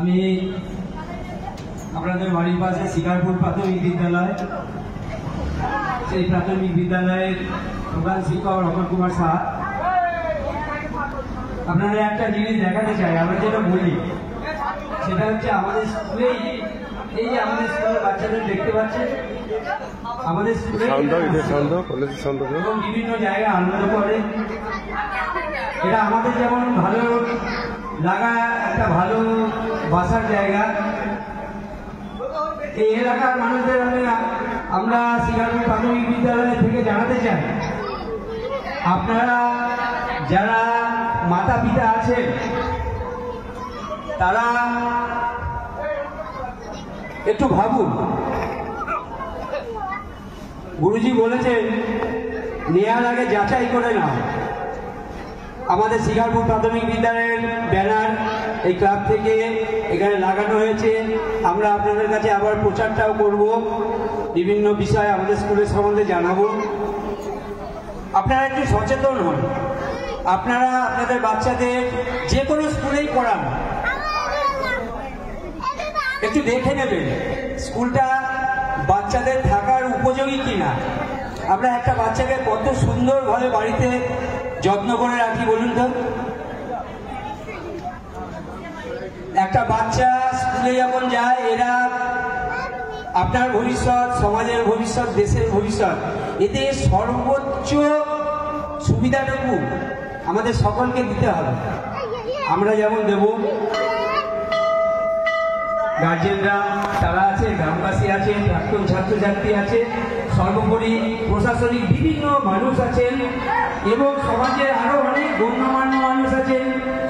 আমি আপনাদের বাড়ির পাশে শিকারপুর প্রাথমিক বিদ্যালয়, সেই প্রাথমিক বিদ্যালয়ের প্রধান শিক্ষক রতন কুমার সাহা। আপনারা একটা জিনিস দেখাতে চাই, আমরা যেটা বলি সেটা হচ্ছে আমাদের স্কুলেই, এই যে আমাদের স্কুলের বাচ্চাদের দেখতে পাচ্ছেন, আমাদের স্কুলে এবং বিভিন্ন জায়গায় আনন্দ করে। এটা আমাদের যেমন ভালো লাগা, একটা ভালো বাসার জায়গা। এই এলাকার মানুষদের আমরা শিকারপুর প্রাথমিক বিদ্যালয় থেকে জানাতে চাই, আপনারা যারা মাতা পিতা আছেন তারা একটু ভাবুন। গুরুজি বলেছেন নেওয়ার আগে যাচাই করে নাও। আমাদের শিকারপুর প্রাথমিক বিদ্যালয়ের ব্যানার এই ক্লাব থেকে এখানে লাগানো হয়েছে। আমরা আপনাদের কাছে আবার প্রচারটাও করব, বিভিন্ন বিষয় আমাদের স্কুলের সম্বন্ধে জানাবো। আপনারা একটু সচেতন হন। আপনারা আপনাদের বাচ্চাদের যে কোনো স্কুলেই পড়ান, একটু দেখে নেবেন স্কুলটা বাচ্চাদের থাকার উপযোগী কিনা। আমরা একটা বাচ্চাকে কত সুন্দরভাবে বাড়িতে যত্ন করে রাখি বলুন তো। একটা বাচ্চা স্কুলে যখন যায়, এরা আপনার ভবিষ্যৎ, সমাজের ভবিষ্যৎ, দেশের ভবিষ্যৎ। এতে সর্বোচ্চ সুবিধাটুকু আমাদের সকলকে দিতে হবে। আমরা যেমন দেব, গার্জেনরা তারা আছে, গ্রামবাসী আছে, প্রাক্তন ছাত্রছাত্রী আছে, সর্বোপরি প্রশাসনিক বিভিন্ন মানুষ আছেন এবং সমাজের আরো অনেক গণ্যমান্য মানুষ আছেন,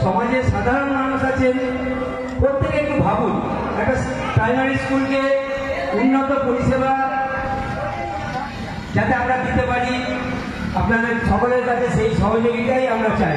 সমাজের সাধারণ মানুষ আছেন। প্রত্যেকে একটু ভাবুন, একটা প্রাইমারি স্কুলকে উন্নত পরিষেবা যাতে আমরা দিতে পারি, আপনাদের সকলের কাছে সেই সহযোগিতাই আমরা চাই।